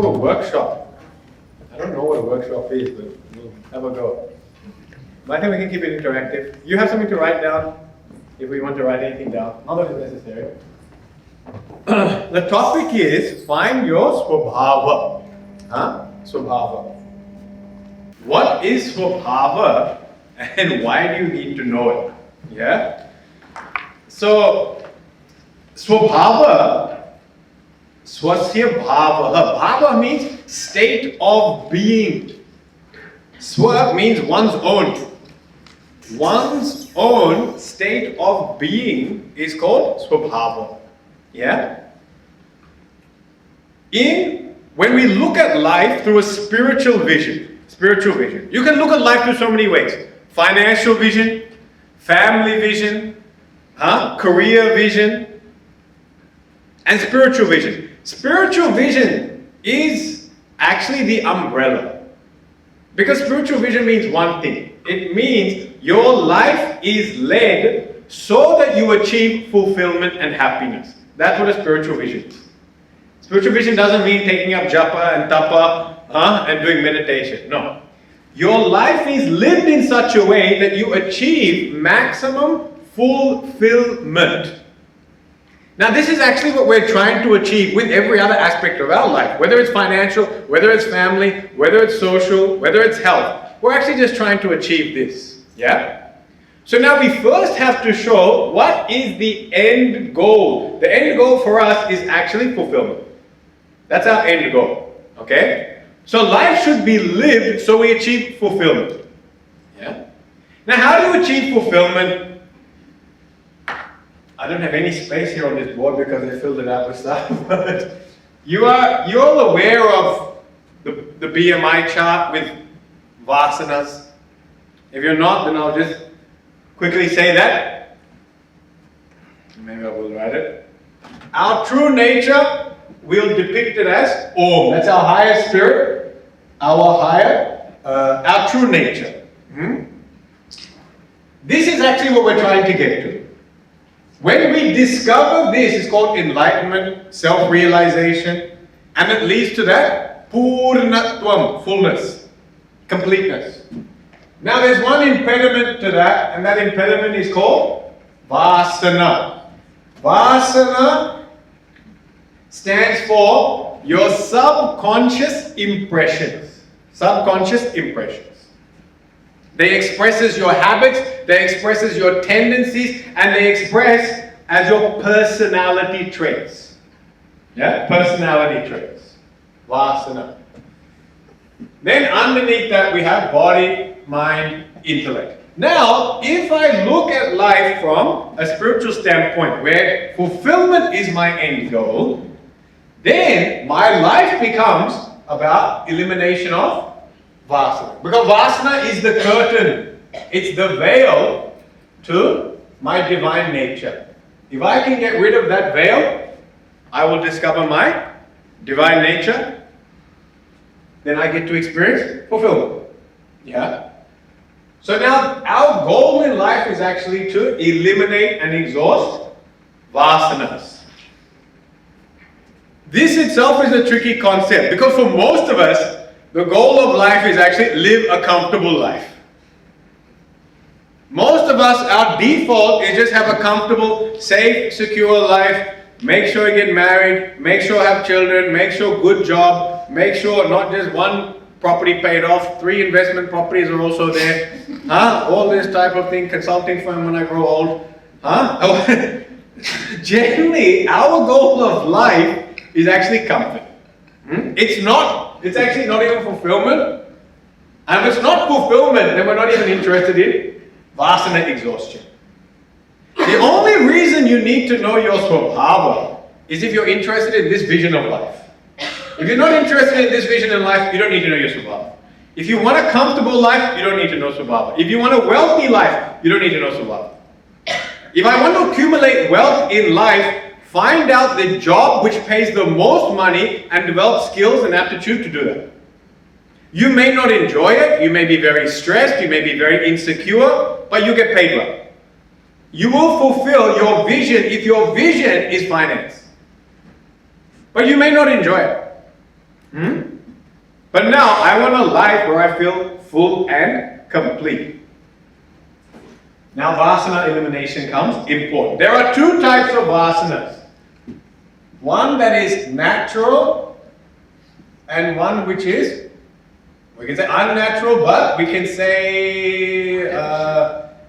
called a workshop. I don't know what a workshop is, but we'll have a go. But I think we can keep it interactive. You have something to write down, if we want to write anything down. Not that it's necessary. The topic is, find your Swabhava. Swabhava. What is Swabhava and why do you need to know it? Yeah? So, Swabhava, Swasya Bhava. Bhava means state of being. Swa means one's own. One's own state of being is called Swabhava. Yeah? When we look at life through a spiritual vision, you can look at life through so many ways. Financial vision, family vision, career vision, and spiritual vision. Spiritual vision is actually the umbrella. Because spiritual vision means one thing. It means your life is led so that you achieve fulfillment and happiness. That's what a spiritual vision is. Spiritual vision doesn't mean taking up japa and tapa and doing meditation. No. Your life is lived in such a way that you achieve maximum fulfillment. Now this is actually what we're trying to achieve with every other aspect of our life. Whether it's financial, whether it's family, whether it's social, whether it's health. We're actually just trying to achieve this. Yeah? So now we first have to show what is the end goal. The end goal for us is actually fulfillment. That's our end goal. Okay? So life should be lived so we achieve fulfillment. Yeah? Now how do you achieve fulfillment? I don't have any space here on this board because I filled it out with stuff. But you're all aware of the BMI chart with vasanas. If you're not, then I'll just quickly say that. Maybe I will write it. Our true nature, we'll depict it as Om. That's our higher spirit, our true nature. This is actually what we're trying to get to. When we discover this, it's called enlightenment, self-realization, and it leads to that Purnatvam, fullness, completeness. Now there's one impediment to that, and that impediment is called Vasana. Vasana stands for your subconscious impressions. Subconscious impressions. They express as your habits, they express as your tendencies, and they express as your personality traits. Yeah? Personality traits. Vasana. Then underneath that we have body, mind, intellect. Now, if I look at life from a spiritual standpoint where fulfillment is my end goal, then my life becomes about elimination of Vasana. Because Vasana is the curtain. It's the veil to my divine nature. If I can get rid of that veil, I will discover my divine nature. Then I get to experience fulfillment. Yeah? So now our goal in life is actually to eliminate and exhaust vasanas. This itself is a tricky concept because for most of us, the goal of life is actually live a comfortable life. Most of us, our default is just have a comfortable, safe, secure life. Make sure you get married, make sure have children, make sure good job, make sure not just one property paid off, 3 investment properties are also there. All this type of thing, consulting firm when I grow old. Generally, our goal of life is actually comfort. It's actually not even fulfillment. And if it's not fulfillment, then we're not even interested in vasana exhaustion. The only reason you need to know your Swabhava is if you're interested in this vision of life. If you're not interested in this vision in life, you don't need to know your Swabhava. If you want a comfortable life, you don't need to know Swabhava. If you want a wealthy life, you don't need to know Swabhava. If I want to accumulate wealth in life, find out the job which pays the most money and develop skills and aptitude to do that. You may not enjoy it, you may be very stressed, you may be very insecure, but you get paid well. You will fulfill your vision if your vision is finance. But you may not enjoy it. But now I want a life where I feel full and complete. Now vasana elimination comes important. There are two types of vasanas. One that is natural and one which is, we can say unnatural, but we can say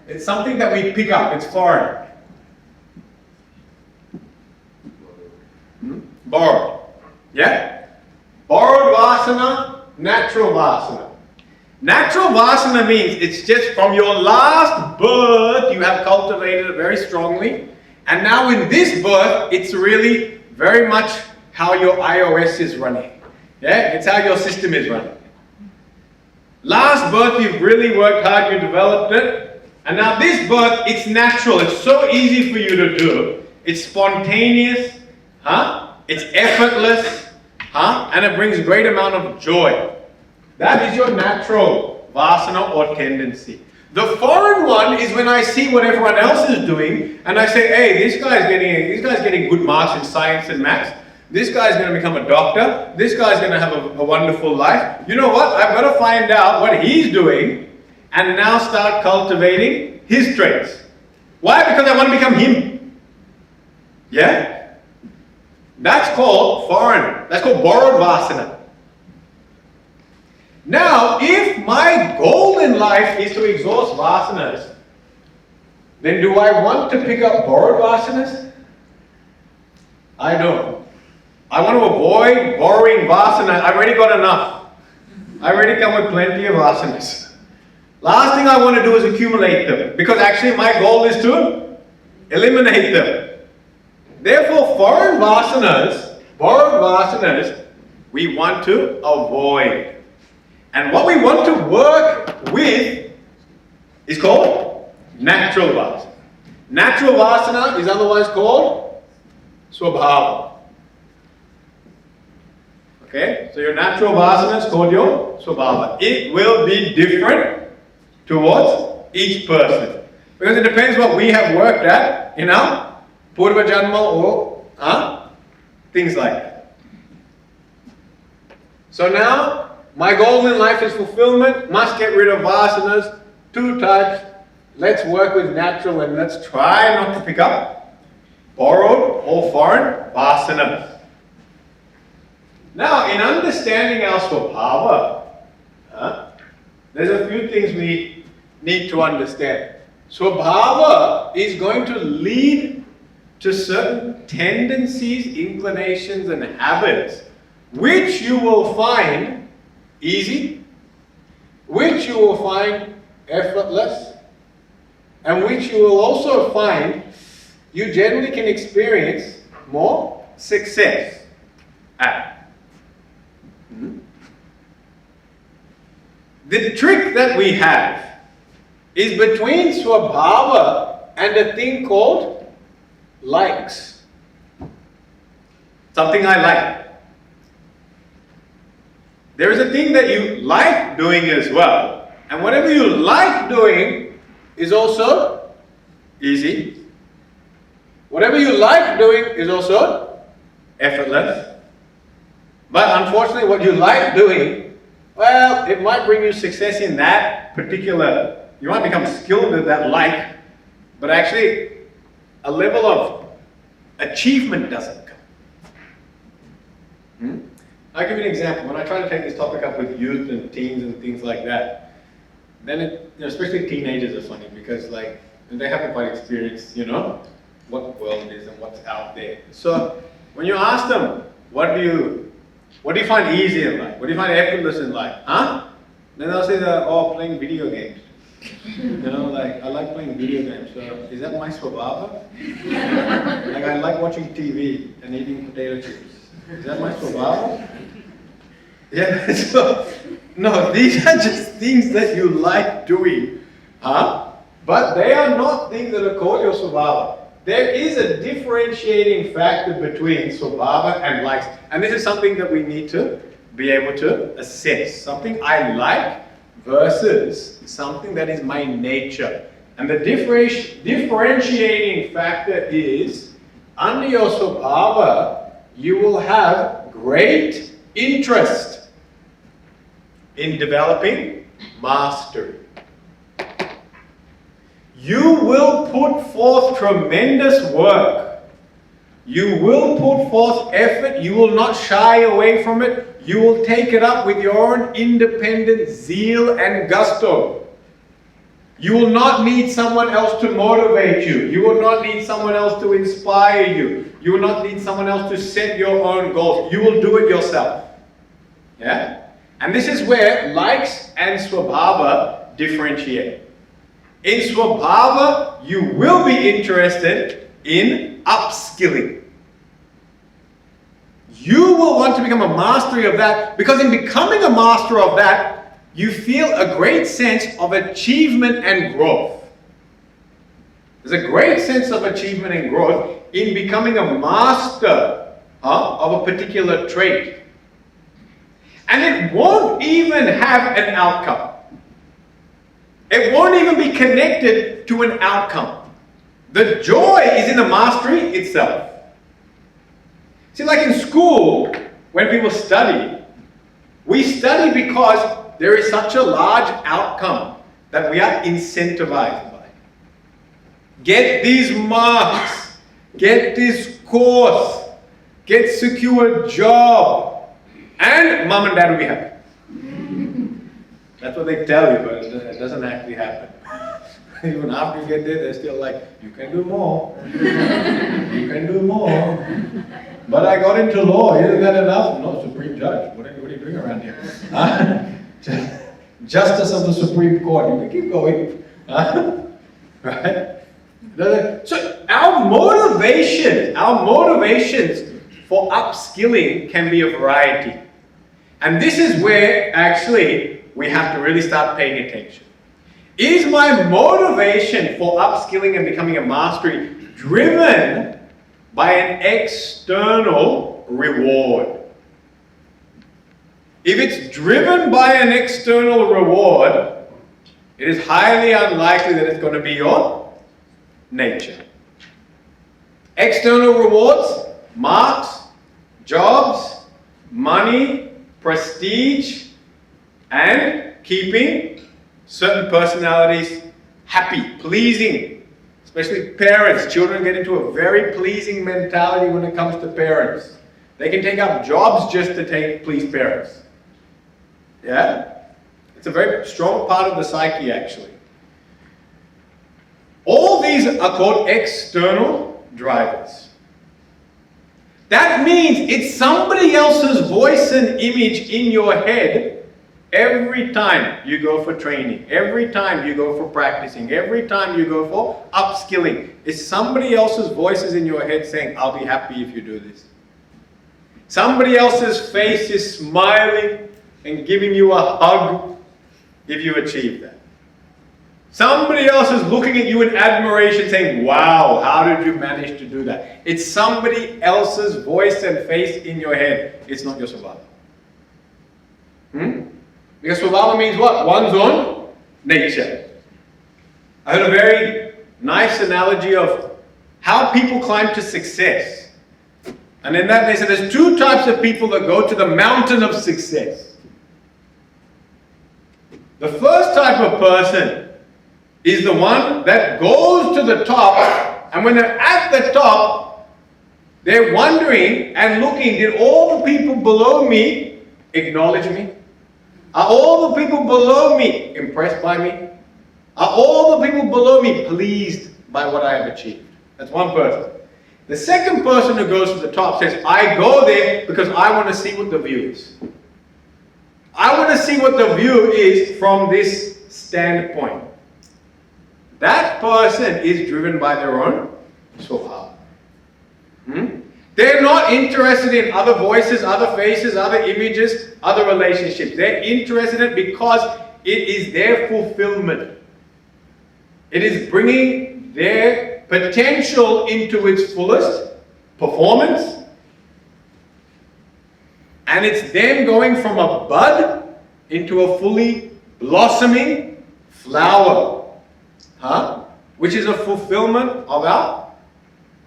it's something that we pick up, it's foreign. Borrowed. Yeah? Borrowed vasana, natural vasana. Natural vasana means it's just from your last birth you have cultivated it very strongly, and now in this birth it's really very much how your iOS is running. Yeah? It's how your system is running. Last birth you've really worked hard, you developed it, and now this birth it's natural, it's so easy for you to do. It's spontaneous, it's effortless, and it brings a great amount of joy. That is your natural vasana or tendency. The foreign one is when I see what everyone else is doing and I say, hey, this guy's getting good marks in science and maths. This guy's going to become a doctor. This guy's going to have a wonderful life. You know what? I've got to find out what he's doing and now start cultivating his traits. Why? Because I want to become him. Yeah? That's called foreign. That's called borrowed vasana. Now, if my goal in life is to exhaust vasanas, then do I want to pick up borrowed vasanas? I don't. I want to avoid borrowing vasana. I've already got enough. I already come with plenty of vasanas. Last thing I want to do is accumulate them, because actually my goal is to eliminate them. Therefore, foreign vasanas, borrowed vasanas, we want to avoid. And what we want to work with is called natural vasana. Natural vasana is otherwise called swabhava. Okay, so your natural vasana is called your swabhava. It will be different towards each person, because it depends what we have worked at, purva janma or things like that. So now, my goal in life is fulfillment, must get rid of vasanas, two types. Let's work with natural and let's try not to pick up borrowed or foreign vasanas. Now, in understanding our swabhava, there's a few things we need to understand. Swabhava is going to lead to certain tendencies, inclinations, and habits, which you will find easy, which you will find effortless, and which you will also find you generally can experience more success at. The trick that we have is between swabhava and a thing called likes. Something I like. There is a thing that you like doing as well. And whatever you like doing is also easy. Whatever you like doing is also effortless. But unfortunately, what you like doing, well, it might bring you success in that particular, you might become skilled at that like, but actually a level of achievement doesn't come. I'll give you an example. When I try to take this topic up with youth and teens and things like that, then especially teenagers are funny, because they haven't quite experienced, what the world is and what's out there. So when you ask them, what do you find easy in life? What do you find effortless in life? Then they'll say playing video games. I like playing video games. So is that my swabhava? I like watching TV and eating potato chips. Is that my swabhava? Yeah, so, no, these are just things that you like doing. But they are not things that are called your swabhava. There is a differentiating factor between swabhava and likes. And this is something that we need to be able to assess. Something I like versus something that is my nature. And the differentiating factor is, under your swabhava, you will have great interest in developing mastery. You will put forth tremendous work. You will put forth effort. You will not shy away from it. You will take it up with your own independent zeal and gusto. You will not need someone else to motivate you. You will not need someone else to inspire you. You will not need someone else to set your own goals. You will do it yourself. Yeah? And this is where likes and Swabhava differentiate. In Swabhava, you will be interested in upskilling. You will want to become a master of that, because in becoming a master of that, you feel a great sense of achievement and growth. There's a great sense of achievement and growth in becoming a master of a particular trait. And it won't even have an outcome. It won't even be connected to an outcome. The joy is in the mastery itself. See, like in school, when people study, we study because there is such a large outcome that we are incentivized by. Get these marks, get this course, get secure job, and mom and dad will be happy. That's what they tell you, but it doesn't actually happen. Even after you get there, they're still like, you can do more. You can do more. But I got into law, isn't that enough? No, Supreme Judge, what are you doing around here? Justice of the Supreme Court, you can keep going. Right? So our motivations for upskilling can be a variety. And this is where actually we have to really start paying attention. Is my motivation for upskilling and becoming a mastery driven by an external reward? If it's driven by an external reward, it is highly unlikely that it's going to be your nature. External rewards, marks, jobs, money, prestige, and keeping certain personalities happy, pleasing. Especially parents. Children get into a very pleasing mentality when it comes to parents. They can take up jobs just to please parents. Yeah? It's a very strong part of the psyche, actually. All these are called external drivers. That means it's somebody else's voice and image in your head every time you go for training, every time you go for practicing, every time you go for upskilling. It's somebody else's voices in your head saying, I'll be happy if you do this. Somebody else's face is smiling and giving you a hug if you achieve that. Somebody else is looking at you in admiration saying, wow, how did you manage to do that? It's somebody else's voice and face in your head. It's not your Swabhava. Because Swabhava means what? One's own nature. I heard a very nice analogy of how people climb to success. And in that they said there's two types of people that go to the mountain of success. The first type of person is the one that goes to the top, and when they're at the top, they're wondering and looking, did all the people below me acknowledge me? Are all the people below me impressed by me? Are all the people below me pleased by what I have achieved? That's one person. The second person who goes to the top says, I go there because I want to see what the view is. I want to see what the view is from this standpoint. That person is driven by their own Swabhava. They're not interested in other voices, other faces, other images, other relationships. They're interested in it because it is their fulfillment. It is bringing their potential into its fullest performance. And it's them going from a bud into a fully blossoming flower. Which is a fulfillment of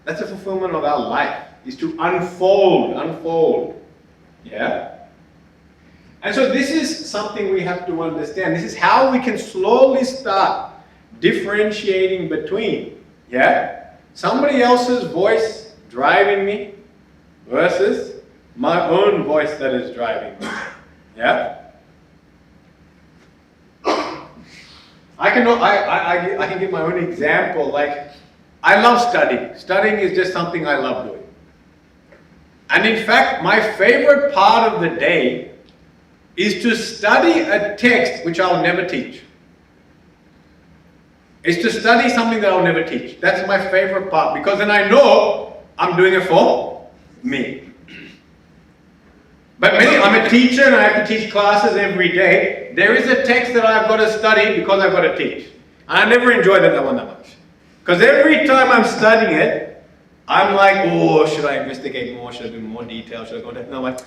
that's a fulfillment of our life. Is to unfold. Yeah? And so this is something we have to understand. This is how we can slowly start differentiating between, somebody else's voice driving me versus my own voice that is driving me. I can give my own example. Like, I love studying. Studying is just something I love doing. And in fact, my favorite part of the day is to study a text which I'll never teach. Is to study something that I'll never teach. That's my favorite part, because then I know I'm doing it for me. But I'm a teacher and I have to teach classes every day. There is a text that I've got to study because I've got to teach. And I never enjoy that one that much. Because every time I'm studying it, I'm like, oh, should I investigate more? Should I do more detail? Should I go into... No, I'm like,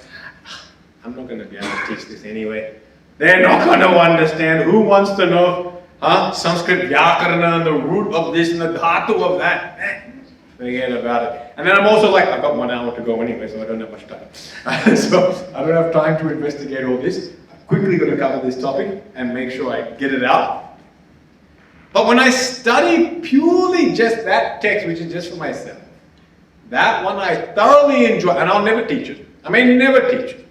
I'm not going to be able to teach this anyway. They're not going to understand. Who wants to know Sanskrit Vyakarana and the root of this and the dhatu of that? Forget about it. And then I'm also like, I've got 1 hour to go anyway, so I don't have much time. So I don't have time to investigate all this. I'm quickly going to cover this topic and make sure I get it out. But when I study purely just that text, which is just for myself, that one I thoroughly enjoy, and I'll never teach it. I may never teach it.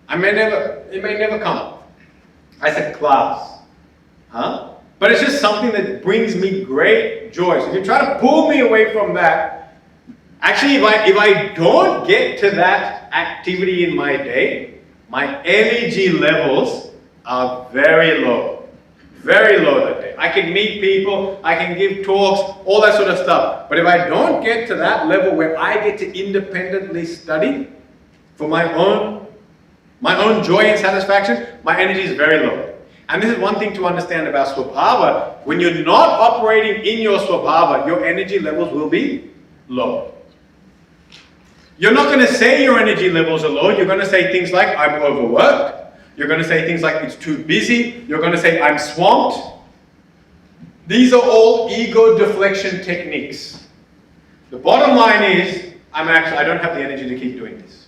It may never come up as a class. But it's just something that brings me great joy. So if you try to pull me away from that, actually if I don't get to that activity in my day, my energy levels are very low. Very low that day. I can meet people, I can give talks, all that sort of stuff. But if I don't get to that level where I get to independently study for my own joy and satisfaction, my energy is very low. And this is one thing to understand about Swabhava. When you're not operating in your Swabhava, your energy levels will be low. You're not going to say your energy levels are low. You're going to say things like, I'm overworked. You're going to say things like, it's too busy. You're going to say, I'm swamped. These are all ego deflection techniques. The bottom line is, I don't have the energy to keep doing this.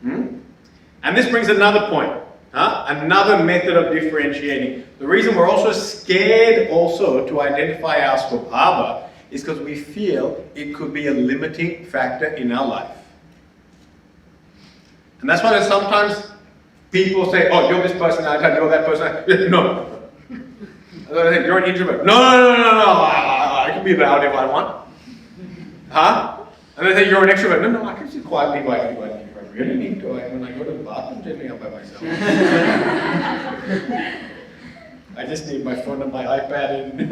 And this brings another point. Another method of differentiating. The reason we're also scared also to identify our Swabhava is because we feel it could be a limiting factor in our life. And that's why sometimes people say, oh, you're this personality, you're that personality. No. You're an introvert. No. I can be loud if I want. And they say, you're an extrovert. No, I can sit quietly if I really need to. When I go to the bathroom, generally I'm by myself. I just need my phone and my iPad and...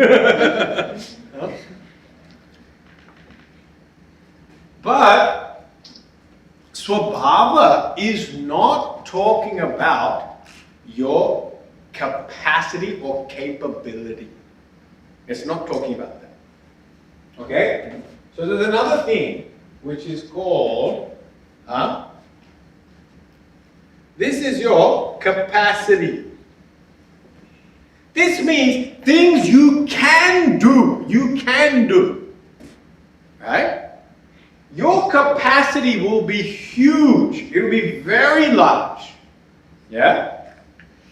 But Swabhava is not talking about your capacity or capability. It's not talking about that. Okay? So there's another thing which is called, this is your capacity. This means things you can do. You can do. Right? Your capacity will be huge. It will be very large. Yeah?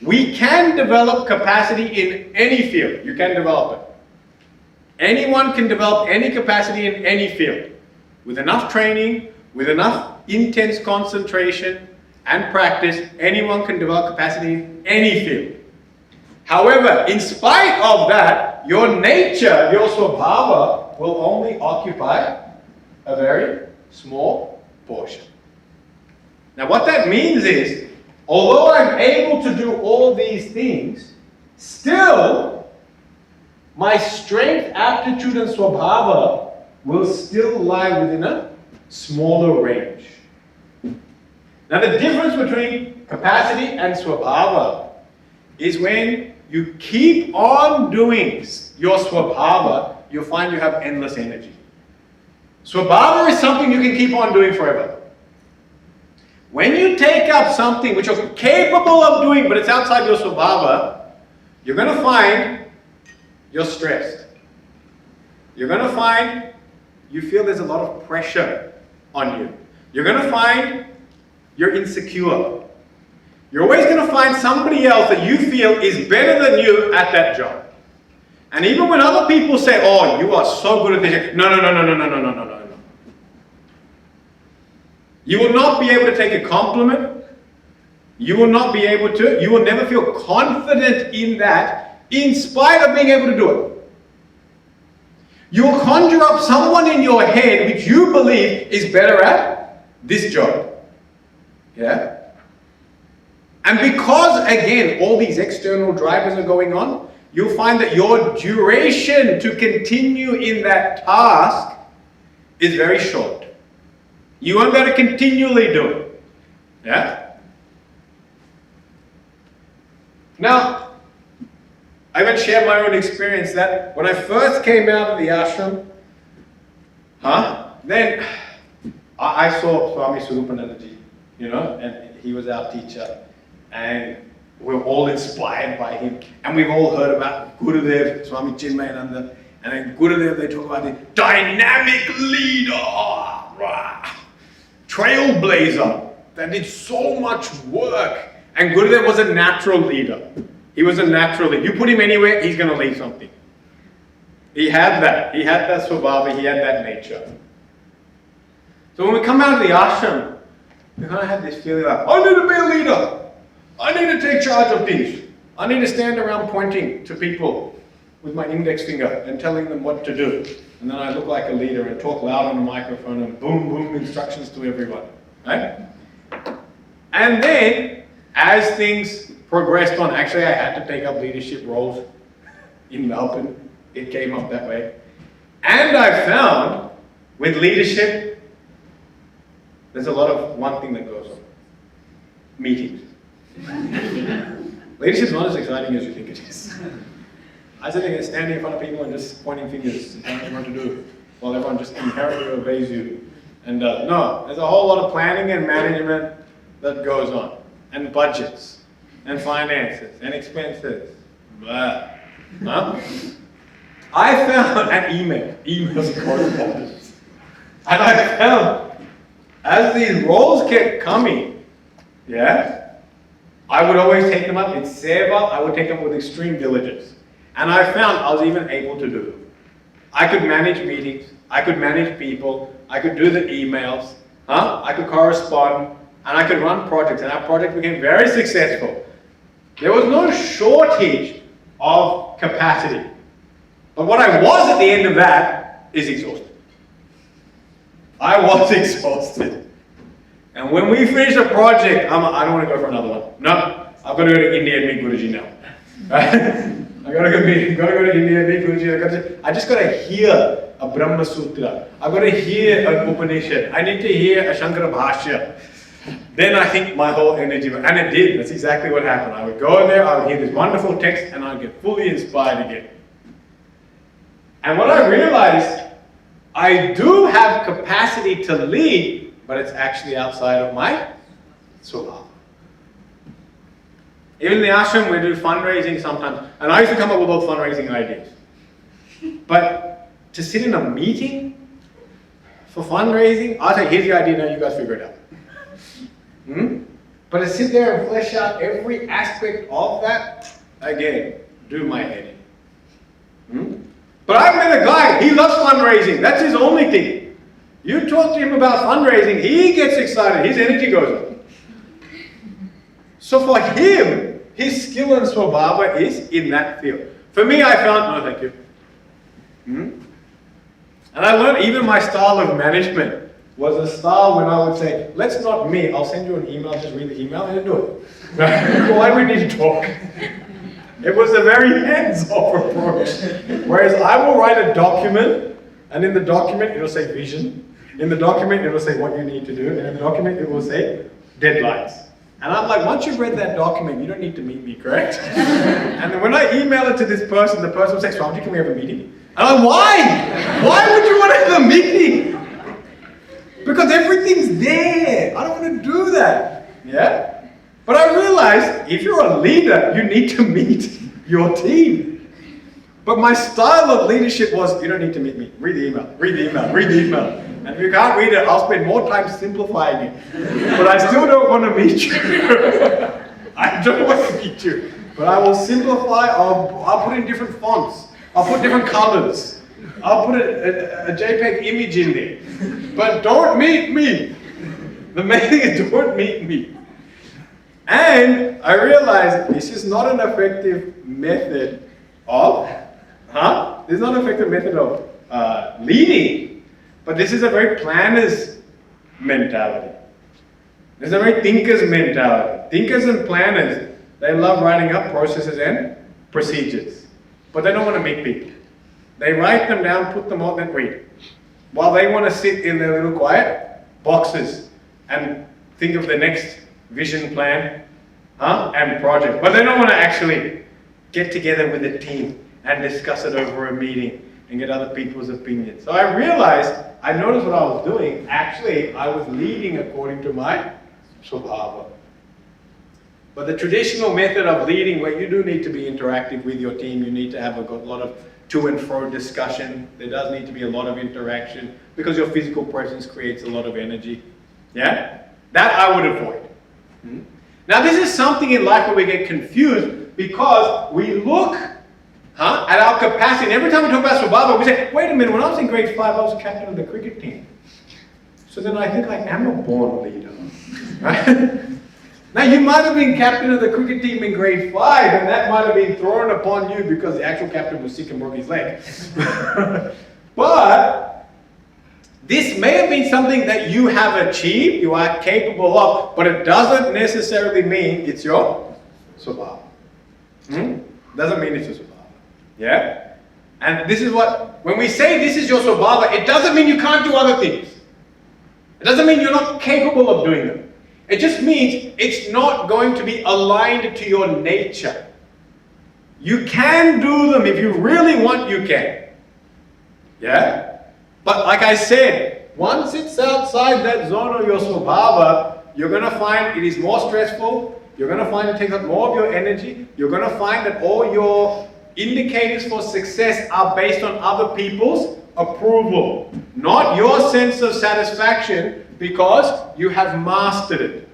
We can develop capacity in any field. You can develop it. Anyone can develop any capacity in any field. With enough training, with enough intense concentration and practice, anyone can develop capacity in any field. However, in spite of that, your nature, your Swabhava, will only occupy a very small portion. Now what that means is, although I'm able to do all these things, still my strength, aptitude and Swabhava will still lie within a smaller range. Now the difference between capacity and Swabhava is when you keep on doing your Swabhava, you'll find you have endless energy. Swabhava is something you can keep on doing forever. When you take up something which you're capable of doing, but it's outside your Swabhava, you're going to find you're stressed. You're going to find you feel there's a lot of pressure on you. You're going to find you're insecure. You're always going to find somebody else that you feel is better than you at that job. And even when other people say, oh, you are so good at this, no. You will not be able to take a compliment. You will not be able to, you will never feel confident in that, in spite of being able to do it. You will conjure up someone in your head which you believe is better at this job. Yeah? And because, again, all these external drivers are going on, you'll find that your duration to continue in that task is very short. You won't be able to continually do it. Yeah? Now, I will share my own experience that when I first came out of the ashram, then I saw Swami Swarupanandaji, and he was our teacher, and we're all inspired by him, and we've all heard about Gurudev, Swami Chinmaya, and then Gurudev, they talk about the dynamic leader, trailblazer, that did so much work, and Gurudev was a natural leader. He was a natural leader. You put him anywhere, he's going to lead something. He had that. He had that swabhava. He had that nature. So when we come out of the ashram, we kind of have this feeling like, I need to be a leader. I need to take charge of things. I need to stand around pointing to people with my index finger and telling them what to do. And then I look like a leader and talk loud on the microphone and boom, boom, instructions to everyone. Right? And then, as things progressed on, actually I had to take up leadership roles in Melbourne. It came up that way. And I found with leadership, there's a lot of one thing that goes on. Meetings. Leadership's not as exciting as you think it is. I sit there standing in front of people and just pointing fingers and telling them what to do, while everyone just inherently obeys you. And no, there's a whole lot of planning and management that goes on. And budgets. And finances, and expenses. Blah. Huh? I found an emails and correspondence. And I found, as these roles kept coming, yeah, I would always take them up in seva, I would take them with extreme diligence. And I found I was even able to do them. I could manage meetings, I could manage people, I could do the emails, I could correspond, and I could run projects, and our project became very successful. There was no shortage of capacity. But what I was at the end of that is exhausted. I was exhausted. And when we finished the project, I don't want to go for another one. No, I've got to go to India and meet Guruji now. Right? I've got to go to India and meet Guruji. I just got to hear a Brahma Sutra. I've got to hear an Upanishad. I need to hear a Shankara Bhashya. Then I think my whole energy, and it did, that's exactly what happened. I would go there, I would hear this wonderful text, and I would get fully inspired again. And what I realized, I do have capacity to lead, but it's actually outside of my swabhava. Even in the ashram, we do fundraising sometimes, and I used to come up with all fundraising ideas. But to sit in a meeting for fundraising, I'll say, here's the idea, now you guys figure it out. But to sit there and flesh out every aspect of that, again, do my head in. But I've met a guy, he loves fundraising. That's his only thing. You talk to him about fundraising, he gets excited, his energy goes up. So for him, his skill and swabhava is in that field. For me, I found, no thank you. And I learned even my style of management was a style when I would say, let's not meet, I'll send you an email, just read the email and do it. Why do we need to talk? It was a very hands-off approach. Whereas I will write a document, and in the document it will say vision. In the document it will say what you need to do, and in the document it will say deadlines. And I'm like, once you've read that document, you don't need to meet me, correct? And then when I email it to this person, the person will say, Swami, can we have a meeting? And I'm like, why? Why would you want to have a meeting? Because everything's there. I don't want to do that. Yeah? But I realized if you're a leader, you need to meet your team. But my style of leadership was, you don't need to meet me. Read the email, read the email, read the email. And if you can't read it, I'll spend more time simplifying it. But I still don't want to meet you. I don't want to meet you. But I will simplify, I'll put in different fonts. I'll put different colors. I'll put a JPEG image in there. But don't meet me. The main thing is don't meet me. And I realized this is not an effective method of, this is not an effective method of leading, but this is a very planner's mentality. This is a very thinker's mentality. Thinkers and planners, they love writing up processes and procedures, but they don't want to meet people. They write them down, put them on, and read. While they want to sit in their little quiet boxes and think of the next vision plan and project. But they don't want to actually get together with a team and discuss it over a meeting and get other people's opinions. So I realized, I noticed what I was doing. Actually, I was leading according to my Swabhava. But the traditional method of leading, where you do need to be interactive with your team, you need to have a lot of to and fro discussion. There does need to be a lot of interaction because your physical presence creates a lot of energy. Yeah? That I would avoid. Now this is something in life where we get confused because we look at our capacity. And every time we talk about Swabhava, we say, wait a minute, when I was in grade 5, I was captain of the cricket team. So then I think I am a born leader. Right? Now you might have been captain of the cricket team in grade 5 and that might have been thrown upon you because the actual captain was sick and broke his leg. But this may have been something that you have achieved, you are capable of, but it doesn't necessarily mean it's your Swabhava. Doesn't mean it's your Swabhava. Yeah? And this is what, when we say this is your Swabhava, it doesn't mean you can't do other things. It doesn't mean you're not capable of doing them. It just means it's not going to be aligned to your nature. You can do them if you really want, you can. Yeah? But like I said, once it's outside that zone of your Swabhava, you're going to find it is more stressful. You're going to find it takes up more of your energy. You're going to find that all your indicators for success are based on other people's approval, not your sense of satisfaction because you have mastered it.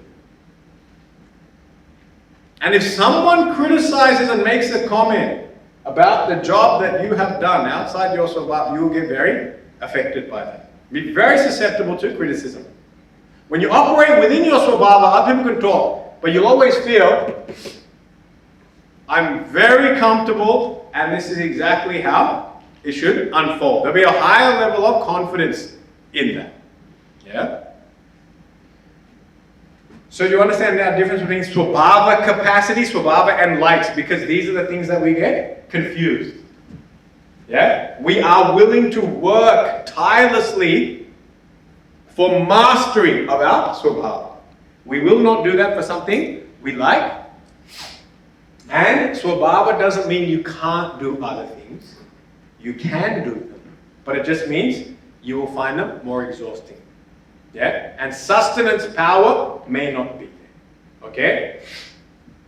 And if someone criticizes and makes a comment about the job that you have done outside your Swabhava, you will get very affected by that. Be very susceptible to criticism. When you operate within your Swabhava, other people can talk, but you'll always feel, I'm very comfortable and this is exactly how it should unfold. There'll be a higher level of confidence in that. Yeah? So you understand now the difference between Swabhava capacity, Swabhava and likes, because these are the things that we get confused. Yeah? We are willing to work tirelessly for mastery of our Swabhava. We will not do that for something we like. And Swabhava doesn't mean you can't do other things. You can do them. But it just means you will find them more exhausting. Yeah? And sustenance power may not be there. Okay?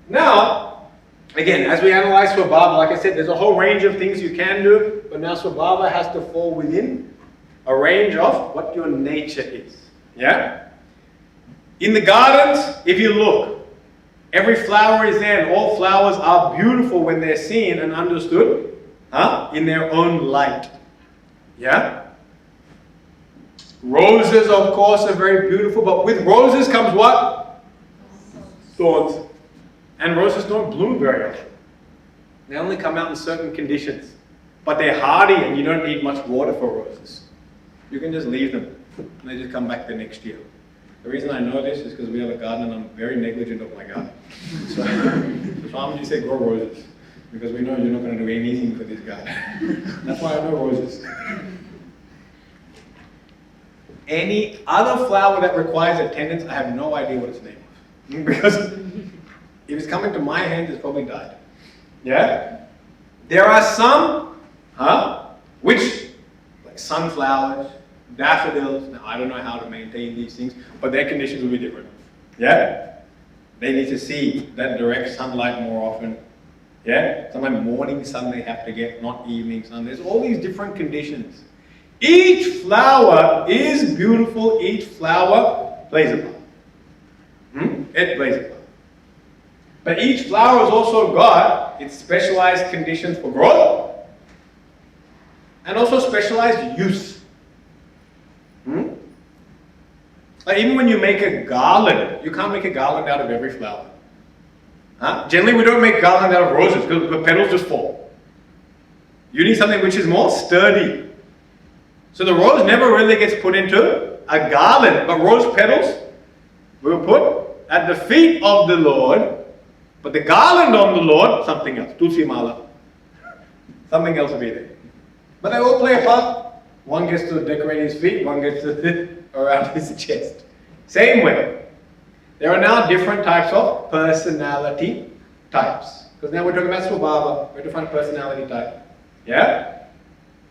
Now, again, as we analyze Swabhava, like I said, there's a whole range of things you can do, but now Swabhava has to fall within a range of what your nature is. Yeah? In the gardens, if you look, every flower is there and all flowers are beautiful when they're seen and understood in their own light. Yeah? Roses, of course, are very beautiful, but with roses comes what? Thorns. And roses don't bloom very often. They only come out in certain conditions. But they're hardy and you don't need much water for roses. You can just leave them and they just come back the next year. The reason I know this is because we have a garden and I'm very negligent of my garden. So Swami said grow roses because we know you're not going to do anything for this garden. That's why I know roses. Any other flower that requires attendance, I have no idea what its name is. Because if it's coming to my hands, it's probably died. Yeah? There are some, which, like sunflowers, daffodils, now I don't know how to maintain these things, but their conditions will be different. Yeah? They need to see that direct sunlight more often. Yeah? Sometimes morning sun they have to get, not evening sun. There's all these different conditions. Each flower is beautiful. Each flower plays a part. It plays a part. But each flower has also got its specialized conditions for growth and also specialized use. Like even when you make a garland, you can't make a garland out of every flower. Generally, we don't make garland out of roses because the petals just fall. You need something which is more sturdy. So the rose never really gets put into a garland, but rose petals we will put at the feet of the Lord, but the garland on the Lord, something else, tulsi mala. Something else will be there. But they all play a part. One gets to decorate his feet, one gets to sit around his chest. Same way. There are now different types of personality types. Because now we're talking about Swabhava, we're defining personality type. Yeah?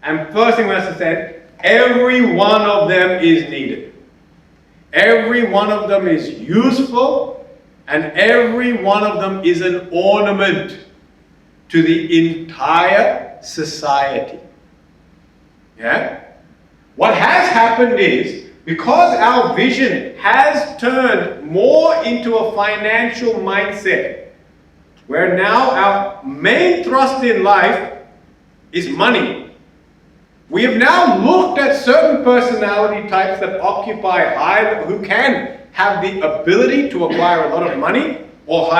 And first thing we have to say, every one of them is needed. Every one of them is useful, and every one of them is an ornament to the entire society. Yeah? What has happened is, because our vision has turned more into a financial mindset, where now our main thrust in life is money. We have now looked at certain personality types that occupy who can have the ability to acquire a lot of money or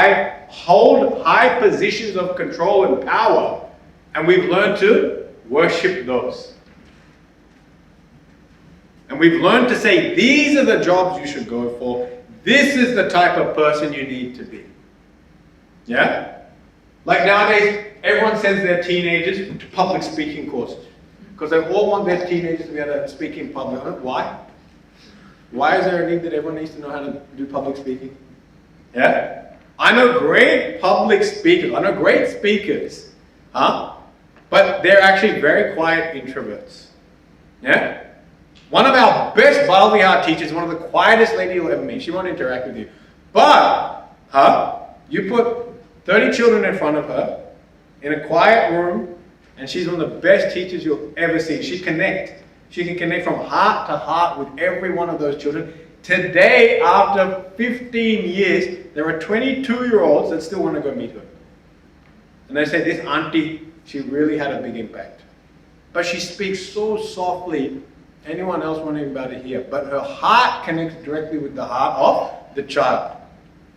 hold high positions of control and power, and we've learned to worship those. And we've learned to say, these are the jobs you should go for. This is the type of person you need to be. Yeah? Like nowadays, everyone sends their teenagers to public speaking courses. Because they all want their teenagers to be able to speak in public. Why? Why is there a need that everyone needs to know how to do public speaking? Yeah? I know great public speakers. I know great speakers. But they're actually very quiet introverts. Yeah? One of our best Balvihar teachers, one of the quietest lady you'll ever meet. She won't interact with you. But, you put 30 children in front of her in a quiet room, and she's one of the best teachers you'll ever see. She can connect from heart to heart with every one of those children. Today, after 15 years, there are 22-year-olds that still want to go meet her. And they say, this auntie, she really had a big impact. But she speaks so softly, anyone else won't even be able to hear. But her heart connects directly with the heart of the child.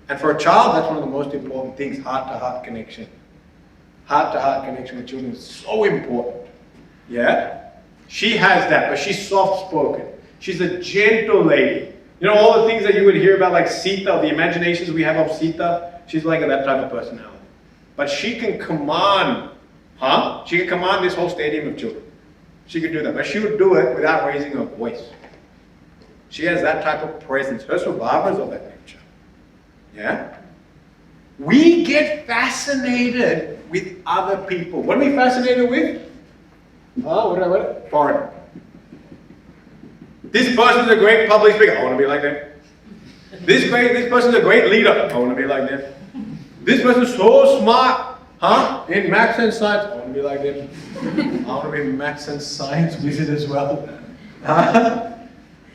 And for a child, that's one of the most important things, heart-to-heart connection. Heart-to-heart connection with children is so important. Yeah? She has that, but she's soft-spoken. She's a gentle lady. You know, all the things that you would hear about, like Sita, the imaginations we have of Sita, she's like that type of personality. But she can command, She can command this whole stadium of children. She could do that, but she would do it without raising her voice. She has that type of presence. Her Swabhava is of that nature. Yeah? We get fascinated with other people. What are we fascinated with? What? Foreign. This person's a great public speaker. I want to be like them. This person's a great leader. I want to be like them. This person's so smart. In maths and science, I want to be like them. I want to be maths and science wizard as well.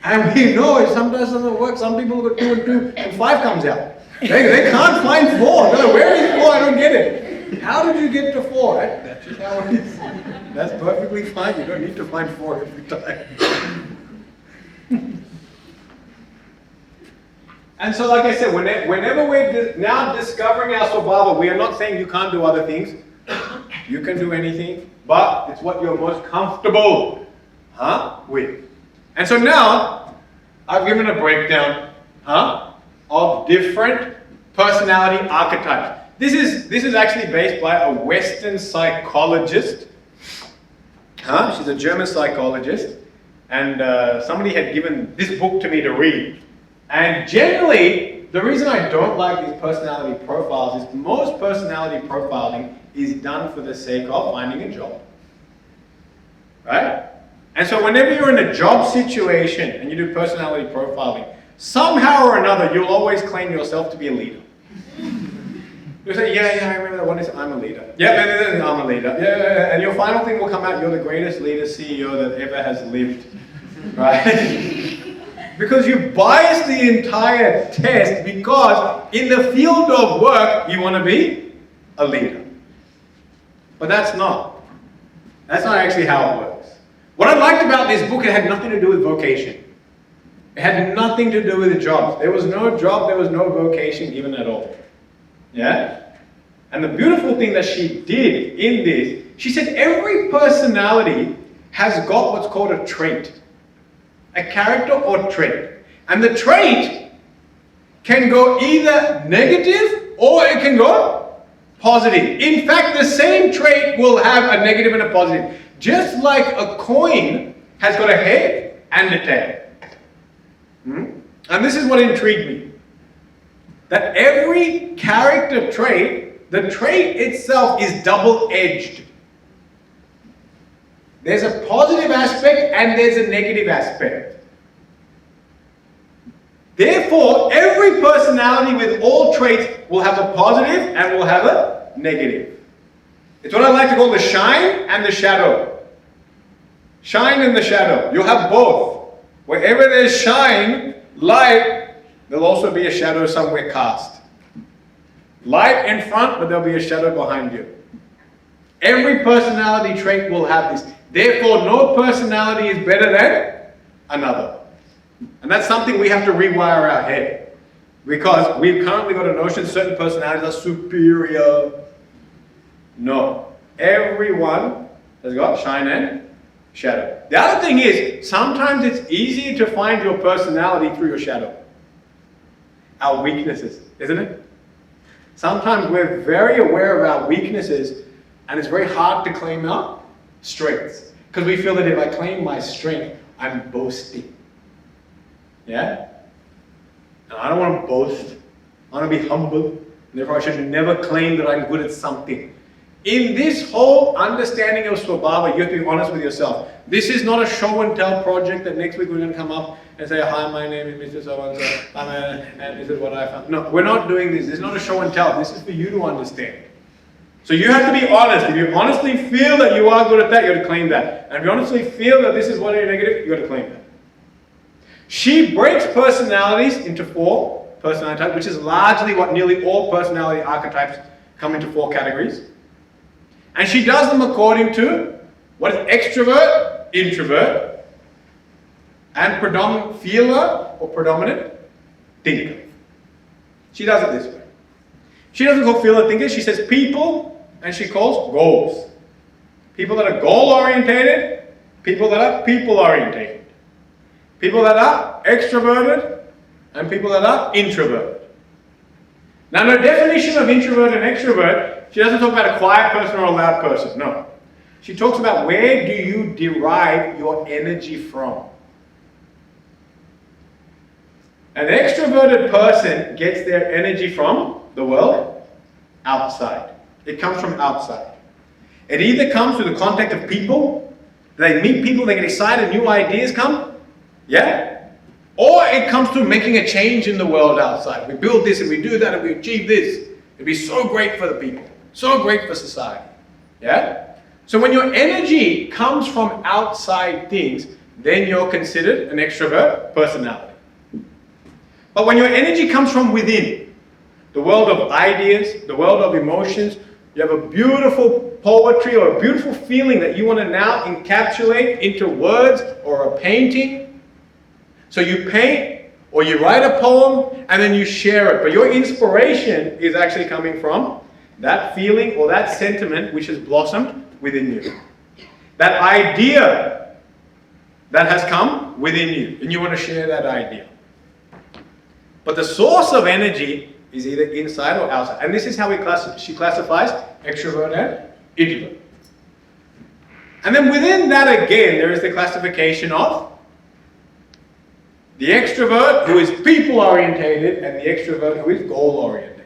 And we know it sometimes doesn't work. Some people go 2 and 2 and 5 comes out. They can't find 4. No, where is 4? I don't get it. How did you get to 4? That's just how it is. That's perfectly fine. You don't need to find 4 every time. And so, like I said, whenever we're now discovering our Swabhava, we are not saying you can't do other things. You can do anything, but it's what you're most comfortable with. And so now, I've given a breakdown of different personality archetypes. This is actually based by a Western psychologist. She's a German psychologist, and somebody had given this book to me to read. And generally, the reason I don't like these personality profiles is most personality profiling is done for the sake of finding a job. Right? And so whenever you're in a job situation and you do personality profiling, somehow or another, you'll always claim yourself to be a leader. You'll say, yeah, I remember that one. I'm a leader. Yeah, I'm a leader. Yeah, and your final thing will come out, you're the greatest leader, CEO that ever has lived. Right? Because you bias the entire test because in the field of work, you want to be a leader. But that's not actually how it works. What I liked about this book, it had nothing to do with vocation. It had nothing to do with the jobs. There was no job, there was no vocation given at all. Yeah? And the beautiful thing that she did in this, she said every personality has got what's called a trait. A character or trait. And the trait can go either negative or it can go positive. In fact, the same trait will have a negative and a positive. Just like a coin has got a head and a tail. And this is what intrigued me. That every character trait, the trait itself is double-edged. There's a positive aspect and there's a negative aspect. Therefore, every personality with all traits will have a positive and will have a negative. It's what I like to call the shine and the shadow. Shine and the shadow. You'll have both. Wherever there's shine, light, there'll also be a shadow somewhere cast. Light in front, but there'll be a shadow behind you. Every personality trait will have this. Therefore, no personality is better than another. And that's something we have to rewire our head. Because we've currently got a notion certain personalities are superior. No. Everyone has got shine and shadow. The other thing is, sometimes it's easier to find your personality through your shadow. Our weaknesses, isn't it? Sometimes we're very aware of our weaknesses and it's very hard to claim our strengths. Because we feel that if I claim my strength, I'm boasting. Yeah? And I don't want to boast. I want to be humble. And therefore I should never claim that I'm good at something. In this whole understanding of Swabhava, you have to be honest with yourself. This is not a show and tell project that next week we're going to come up and say, hi, my name is Mr. So-and-so, and this is what I found. No, we're not doing this. This is not a show and tell. This is for you to understand. So you have to be honest. If you honestly feel that you are good at that, you have to claim that. And if you honestly feel that this is what you're negative, you have to claim that. She breaks personalities into 4 personality types, which is largely what nearly all personality archetypes come into 4 categories. And she does them according to what is extrovert, introvert, and predominant feeler or predominant thinker. She does it this way. She doesn't call feeler thinkers, she says people, and she calls goals. People that are goal-orientated, people that are people-orientated. People that are extroverted, and people that are introverted. Now, the definition of introvert and extrovert, she doesn't talk about a quiet person or a loud person, no. She talks about where do you derive your energy from. An extroverted person gets their energy from the world outside. It comes from outside. It either comes through the contact of people, they meet people, they get excited, new ideas come, yeah? Or it comes through making a change in the world outside. We build this and we do that and we achieve this. It'd be so great for the people, so great for society, yeah? So when your energy comes from outside things, then you're considered an extrovert personality. But when your energy comes from within, the world of ideas, the world of emotions, you have a beautiful poetry or a beautiful feeling that you want to now encapsulate into words or a painting. So you paint or you write a poem and then you share it. But your inspiration is actually coming from that feeling or that sentiment which has blossomed within you. That idea that has come within you and you want to share that idea. But the source of energy is either inside or outside. And this is how she classifies extrovert and introvert. And then within that again, there is the classification of the extrovert who is people-orientated and the extrovert who is goal-orientated.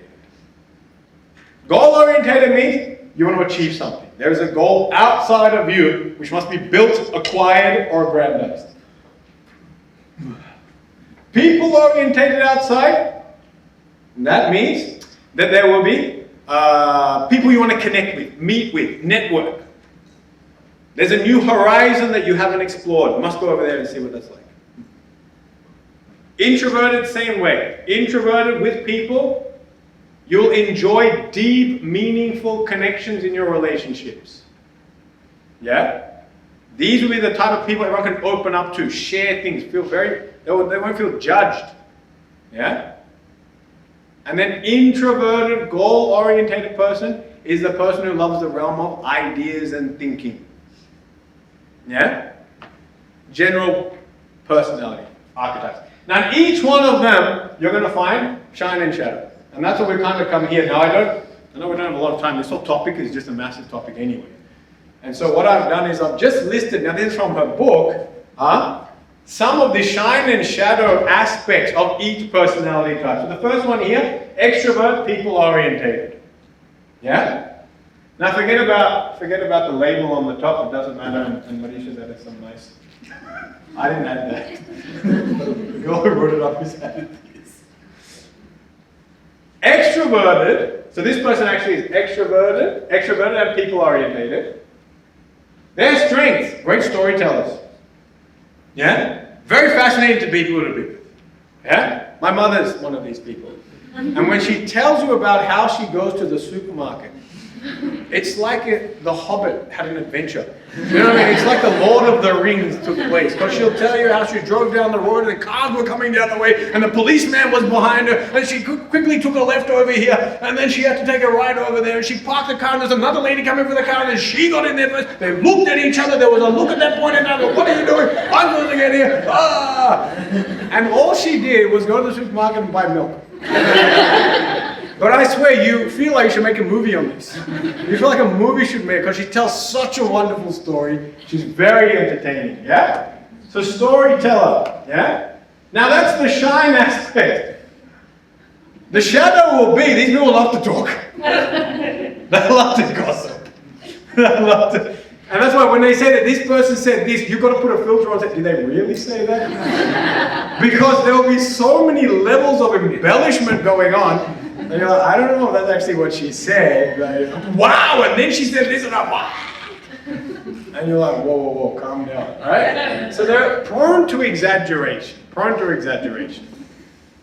Goal-orientated means you want to achieve something. There is a goal outside of you which must be built, acquired, or aggrandized. People-orientated outside, that means that there will be people you want to connect with, meet with, network. There's a new horizon that you haven't explored. Must go over there and see what that's like. Introverted, same way. Introverted with people, you'll enjoy deep, meaningful connections in your relationships. Yeah? These will be the type of people everyone can open up to, share things, they won't feel judged. Yeah? And then introverted, goal-orientated person is the person who loves the realm of ideas and thinking. Yeah? General personality, archetypes. Now, in each one of them, you're going to find shine and shadow. And that's what we've kind of come here. Now, I know we don't have a lot of time. This whole topic is just a massive topic anyway. And so what I've done is I've just listed, now this is from her book, some of the shine and shadow aspects of each personality type. So the first one here, extrovert, people-orientated. Yeah? Now forget about the label on the top, it doesn't matter, and Marisha's added some nice. I didn't add that. The girl who wrote it up has added this. Extroverted, so this person actually is extroverted and people-orientated. Their strengths, great storytellers. Yeah? Very fascinating to be people to be with. Yeah? My mother's one of these people. And when she tells you about how she goes to the supermarket, it's like The Hobbit had an adventure. You know what I mean? It's like the Lord of the Rings took place. Because she'll tell you how she drove down the road and the cars were coming down the way and the policeman was behind her and she quickly took a left over here and then she had to take a right over there and she parked the car and there's another lady coming with the car and then she got in there first. They looked at each other. There was a look at that point in time. What are you doing? I'm supposed to get here. Ah! And all she did was go to the supermarket and buy milk. But I swear, you feel like you should make a movie on this. You feel like a movie should make, because she tells such a wonderful story. She's very entertaining, yeah? So storyteller, yeah? Now that's the shine aspect. The shadow will be, these people love to talk. They love to gossip. They love to, and that's why when they say that this person said this, you've got to put a filter on and say, did they really say that? Because there will be so many levels of embellishment going on. And you're like, I don't know if that's actually what she said. Like, wow, and then she said this and that. Wow. And you're like, whoa, whoa, whoa, calm down. All right? So they're prone to exaggeration.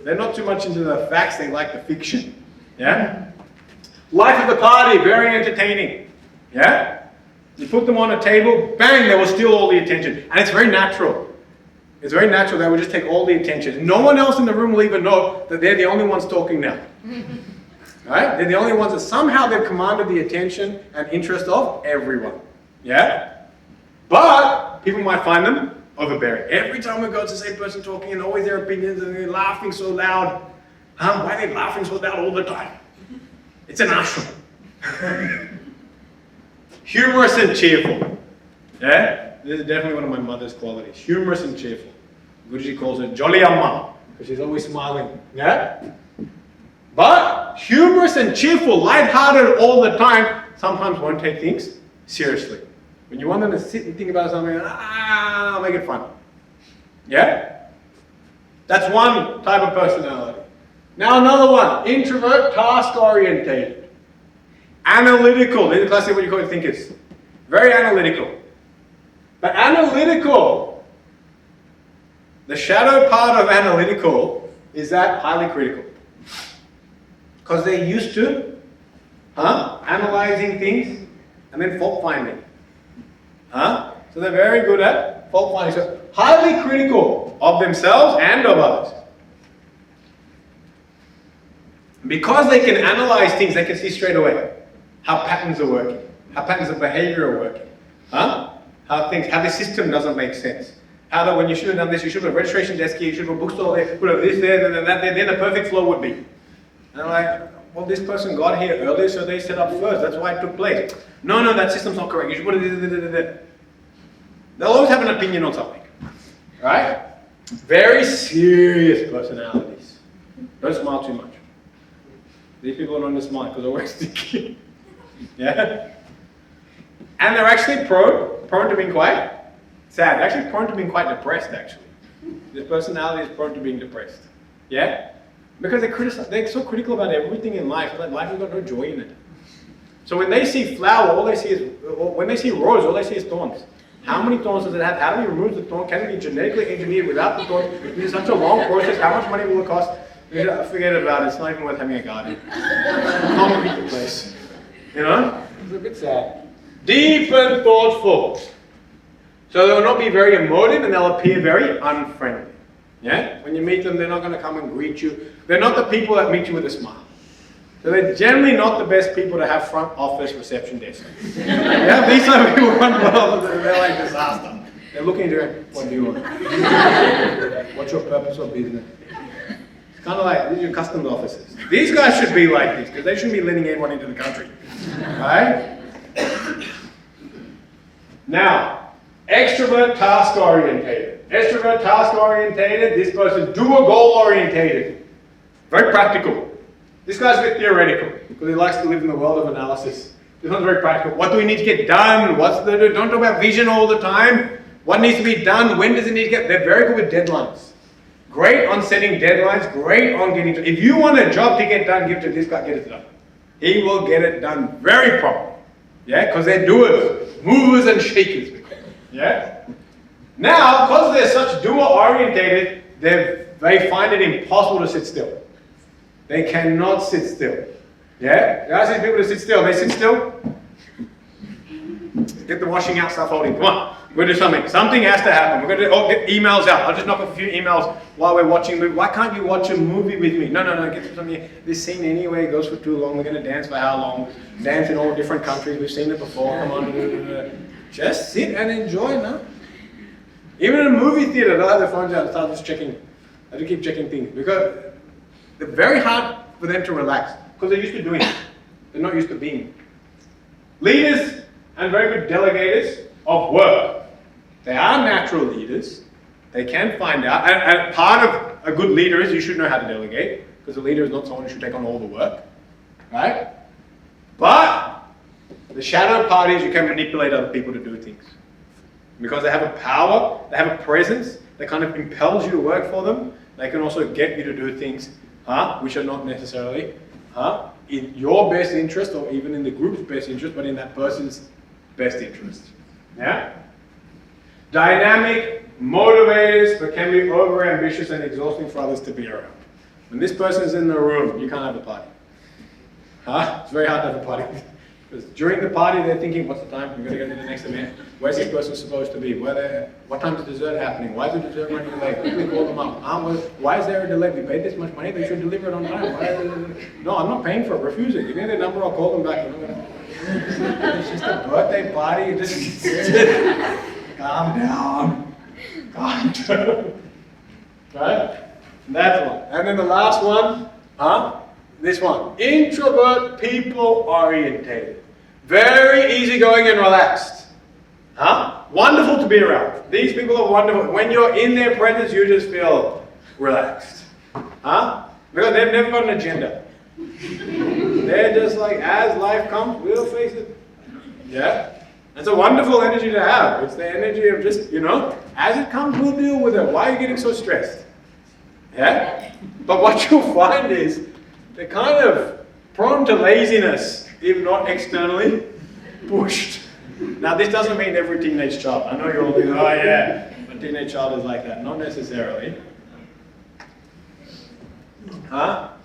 They're not too much into the facts, they like the fiction. Yeah? Life of the party, very entertaining. Yeah? You put them on a table, bang, they will steal all the attention. And it's very natural. It's very natural. They will just take all the attention. No one else in the room will even know that they're the only ones talking now. Right? They're the only ones that somehow they've commanded the attention and interest of everyone. Yeah? But people might find them overbearing. Every time we go, it's the same person talking and always their opinions and they're laughing so loud. Why are they laughing so loud all the time? It's an ashram. Humorous and cheerful. Yeah? This is definitely one of my mother's qualities. Humorous and cheerful. Guruji calls her Jolly Amma, because she's always smiling. Yeah? But humorous and cheerful, lighthearted all the time, sometimes won't take things seriously. When you want them to sit and think about something, make it fun. Yeah? That's one type of personality. Now another one, introvert, task-orientated. Analytical, this is classically what you call thinkers. Very analytical. But analytical, the shadow part of analytical is that highly critical. Because they're used to analyzing things and then fault finding. So they're very good at fault finding. So highly critical of themselves and of others. Because they can analyze things, they can see straight away how patterns are working, how patterns of behavior are working. How the system doesn't make sense. How that when you should have done this, you should have a registration desk here, you should have a bookstore there, put this there, then that there, then the perfect flow would be. And I'm like, well, this person got here earlier, so they set up first. That's why it took place. No, that system's not correct. You should put it there. They'll always have an opinion on something. Right? Very serious personalities. Don't smile too much. These people don't smile because they're always thinking. Yeah? And they're actually prone to being quite sad. They're actually prone to being quite depressed, actually. This personality is prone to being depressed. Yeah? Because they're so critical about everything in life, that life has got no joy in it. So when they see flower, all they see is, or when they see rose, all they see is thorns. How many thorns does it have? How do we remove the thorn? Can it be genetically engineered without the thorns? It's such a long process. How much money will it cost? Forget about it. It's not even worth having a garden. Concrete the place. You know? It's a bit sad. Deep and thoughtful. So they will not be very emotive and they'll appear very unfriendly. Yeah? When you meet them, they're not going to come and greet you. They're not the people that meet you with a smile. So they're generally not the best people to have front office reception desk. Yeah, these are people who run front office, they're like disaster. They're looking into it, what do you want? What's your purpose of business? It's kind of like, these are your customs officers. These guys should be like this, because they shouldn't be letting anyone into the country. Right? Now, extrovert task orientated. Extrovert task orientated, this person doer goal orientated. Very practical. This guy's a bit theoretical because he likes to live in the world of analysis. This one's very practical. What do we need to get done? Don't talk about vision all the time. What needs to be done? When does it need to get? They're very good with deadlines. Great on setting deadlines. Great on getting to. If you want a job to get done, give it to this guy. Get it done. He will get it done very properly. Yeah, because they're doers, movers and shakers. Yeah. Now, because they're such doer orientated, they find it impossible to sit still. They cannot sit still. Yeah? You ask these people to sit still. They sit still. Get the washing out, start folding. Come on. We're going to do something. Something has to happen. We're going to get emails out. I'll just knock off a few emails while we're watching a movie. Why can't you watch a movie with me? No. Get to something. This scene anyway goes for too long. We're going to dance for how long? Dance in all different countries. We've seen it before. Come on. Just sit and enjoy, no? Even in a movie theater, they'll have their phones out and start just checking. I do keep checking things. Because it's very hard for them to relax because they're used to doing it. They're not used to being it. Leaders and very good delegators of work. They are natural leaders. They can find out. And part of a good leader is you should know how to delegate because a leader is not someone who should take on all the work. Right? But the shadow parties, you can manipulate other people to do things. Because they have a power, they have a presence that kind of impels you to work for them. They can also get you to do things which are not necessarily in your best interest or even in the group's best interest, but in that person's best interest. Yeah? Dynamic, motivators, but can be over-ambitious and exhausting for others to be around. When this person's in the room, you can't have a party. It's very hard to have a party. Because during the party, they're thinking, what's the time? We're going to go to the next event. Where's this person supposed to be? What time is dessert happening? Why is the dessert running late? Quickly call them up. Why is there a delay? We paid this much money. They should deliver it on time. No, I'm not paying for it. Refuse it. Give me their number. I'll call them back. It's just a birthday party. Just calm down. Calm down. Right? That's one. And then the last one, this one. Introvert people orientated. Very easygoing and relaxed. Wonderful to be around. These people are wonderful. When you're in their presence, you just feel relaxed. Because they've never got an agenda. They're just like, as life comes, we'll face it. Yeah? It's a wonderful energy to have. It's the energy of just, as it comes, we'll deal with it. Why are you getting so stressed? Yeah? But what you'll find is, they're kind of prone to laziness, if not externally pushed. Now, this doesn't mean every teenage child. I know you're all thinking, oh yeah, a teenage child is like that. Not necessarily. But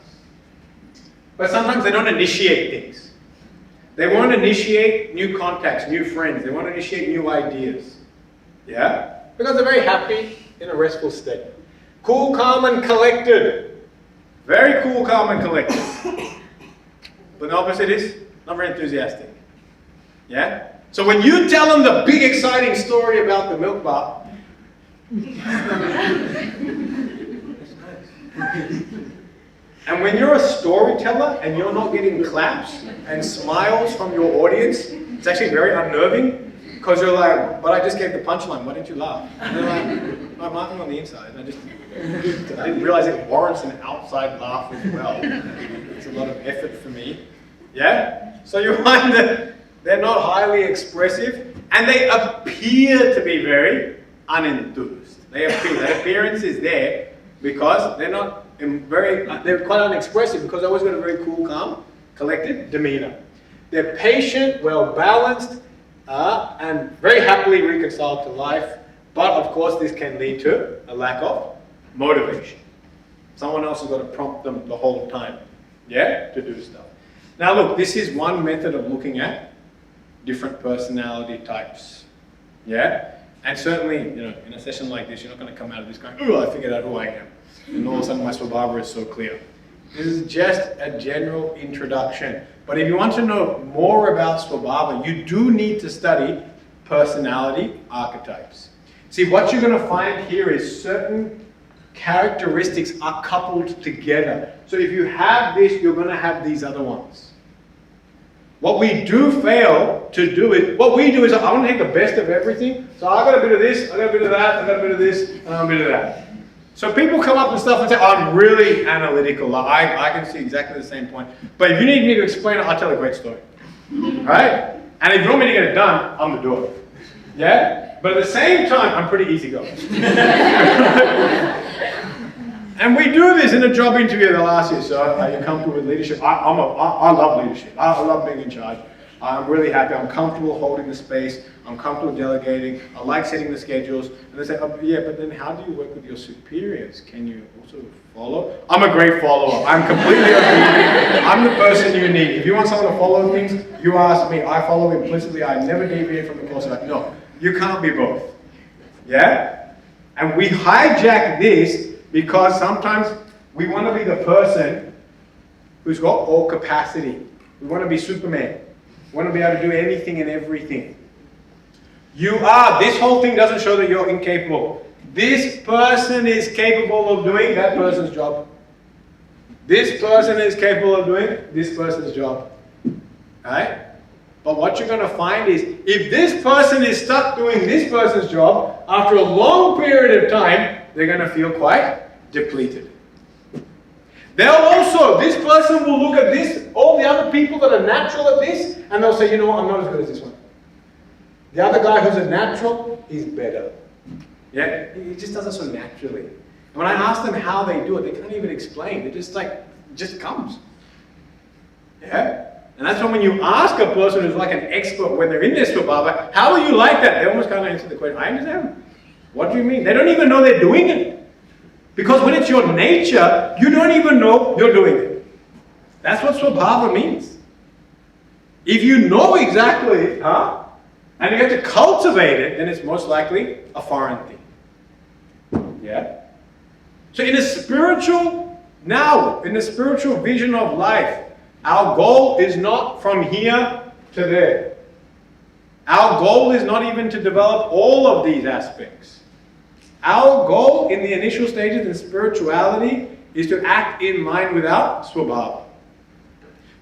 sometimes they don't initiate things. They won't initiate new contacts, new friends. They won't initiate new ideas. Yeah? Because they're very happy in a restful state. Cool, calm, and collected. Very cool, calm, and collected. But the opposite is not very enthusiastic. Yeah? So when you tell them the big exciting story about the milk bar, and when you're a storyteller and you're not getting claps and smiles from your audience, it's actually very unnerving because you're like, but I just gave the punchline, why didn't you laugh? And they're like, I'm laughing on the inside. I didn't realize it warrants an outside laugh as well. It's a lot of effort for me. Yeah? So you find that they're not highly expressive and they appear to be very unenthused. That appearance is there because they're not they're quite unexpressive because they always got a very cool, calm, collected demeanor. They're patient, well balanced, and very happily reconciled to life. But of course, this can lead to a lack of motivation. Someone else has got to prompt them the whole time, yeah, to do stuff. Now look, this is one method of looking at different personality types, yeah? And certainly, you know, in a session like this, you're not going to come out of this going, oh, I figured out who I am. And all of a sudden my Swadharma is so clear. This is just a general introduction. But if you want to know more about Swadharma, you do need to study personality archetypes. See, what you're going to find here is certain characteristics are coupled together. So if you have this, you're going to have these other ones. What we do fail to do is, what we do is, I want to take the best of everything. So I got a bit of this, I got a bit of that, I got a bit of this, and I got a bit of that. So people come up with stuff and say, I'm really analytical. I can see exactly the same point. But if you need me to explain it, I'll tell a great story. Right? And if you want me to get it done, I'm the door. Yeah? But at the same time, I'm pretty easygoing. And we do this in a job interview the last year. So are you comfortable with leadership? I love leadership. I love being in charge. I'm really happy. I'm comfortable holding the space. I'm comfortable delegating. I like setting the schedules. And they say, oh, yeah, but then how do you work with your superiors? Can you also follow? I'm a great follower. I'm completely obedient. I'm the person you need. If you want someone to follow things, you ask me. I follow implicitly. I never deviate from the course of action. No, you can't be both. Yeah? And we hijack this because sometimes we want to be the person who's got all capacity. We want to be Superman. We want to be able to do anything and everything. You are. This whole thing doesn't show that you're incapable. This person is capable of doing that person's job. This person is capable of doing this person's job. Right? But what you're going to find is, if this person is stuck doing this person's job, after a long period of time, they're going to feel quite depleted. They'll also, this person will look at this, all the other people that are natural at this, and they'll say, you know what, I'm not as good as this one. The other guy who's a natural is better. Yeah, he just does it so naturally. And when I ask them how they do it, they can't even explain. They just like, it just comes. Yeah? And that's when you ask a person who's like an expert when they're in their Swadharma, how are you like that? They almost can't answer the question. I understand. What do you mean? They don't even know they're doing it. Because when it's your nature, you don't even know you're doing it. That's what Swadharma means. If you know exactly, and you have to cultivate it, then it's most likely a foreign thing. Yeah? So in a spiritual vision of life, our goal is not from here to there. Our goal is not even to develop all of these aspects. Our goal in the initial stages in spirituality is to act in line with our Swabhava.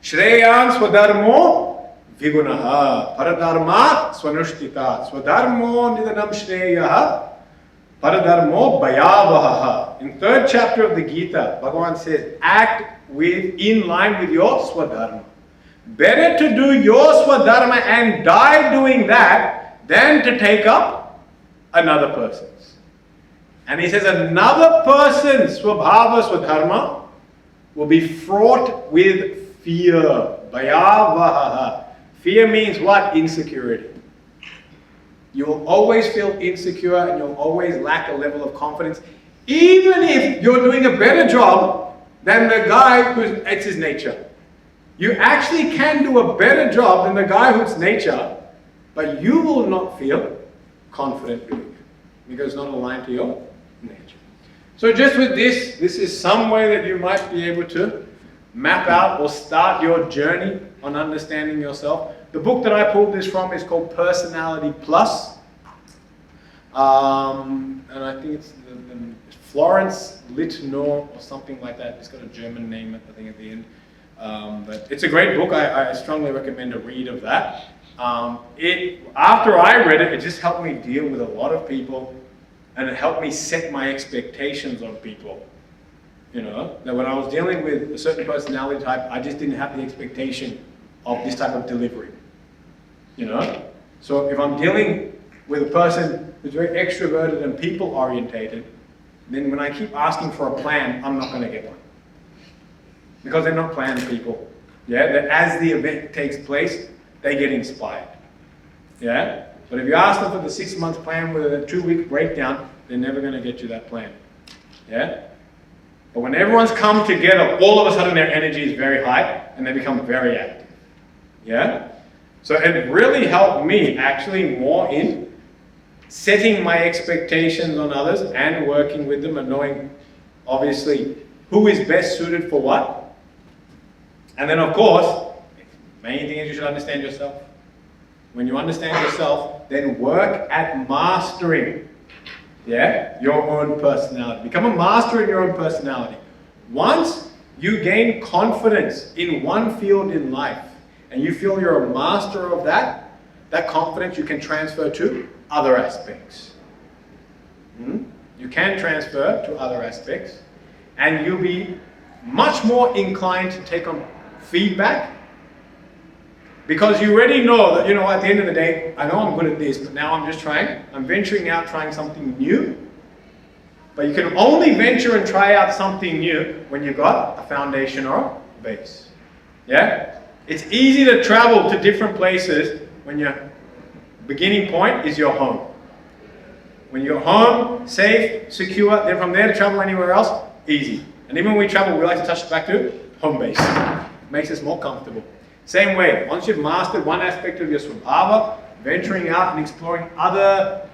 Shreyan Swadharmo Vigunaha Paradharma Swanushtita Swadharmo Nidanam Shreyaha Paradharmo Bhayavaha. In 3rd chapter of the Gita, Bhagavan says, act in line with your Swadharma. Better to do your Swadharma and die doing that than to take up another person's. And he says another person's Swabhava, Swadharma will be fraught with fear. Bhayavaha. Fear means what? Insecurity. You will always feel insecure and you'll always lack a level of confidence, even if you're doing a better job than the guy it's his nature. You actually can do a better job than the guy who's nature, but you will not feel confident doing it because it's not aligned to your nature. So just with this is some way that you might be able to map out or start your journey on understanding yourself. The book that I pulled this from is called Personality Plus. And I think it's Florence Littnor or something like that. It's got a German name, I think, at the end. But it's a great book. I strongly recommend a read of that. After I read it, it just helped me deal with a lot of people, and it helped me set my expectations on people. You know, that when I was dealing with a certain personality type, I just didn't have the expectation of this type of delivery. You know? So if I'm dealing with a person who's very extroverted and people-orientated, then when I keep asking for a plan, I'm not going to get one. Because they're not planned people. Yeah, that as the event takes place, they get inspired. Yeah, but if you ask them for the 6-month plan with a 2-week breakdown, they're never going to get you that plan. Yeah, but when everyone's come together, all of a sudden their energy is very high and they become very active. Yeah, so it really helped me actually more in setting my expectations on others and working with them and knowing obviously who is best suited for what. And then of course, main thing is you should understand yourself. When you understand yourself, then work at mastering, yeah, your own personality. Become a master in your own personality. Once you gain confidence in one field in life, and you feel you're a master of that, that confidence you can transfer to other aspects. You can transfer to other aspects, and you'll be much more inclined to take on feedback, because you already know that, you know, at the end of the day, I know I'm good at this, but now I'm venturing out, trying something new. But you can only venture and try out something new when you've got a foundation or a base. Yeah? It's easy to travel to different places when your beginning point is your home. When you're home, safe, secure, then from there to travel anywhere else, easy. And even when we travel, we like to touch back to home base. Makes us more comfortable. Same way, once you've mastered one aspect of your Swadharma, venturing out and exploring other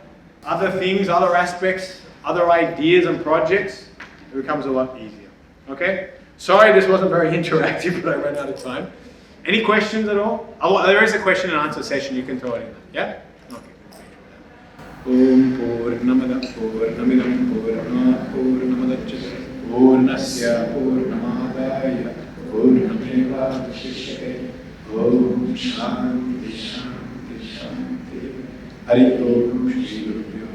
things, other aspects, other ideas and projects, it becomes a lot easier. Okay? Sorry this wasn't very interactive, but I ran out of time. Any questions at all? Oh, there is a question and answer session, you can throw it in there. Yeah? Okay. Om Purnamada Purnamidam Purnat Purnamadachyate Purnasya Purnamadaya Purnameva Vashishyate Om Shanti Shanti Shanti Hari Om Shri Guru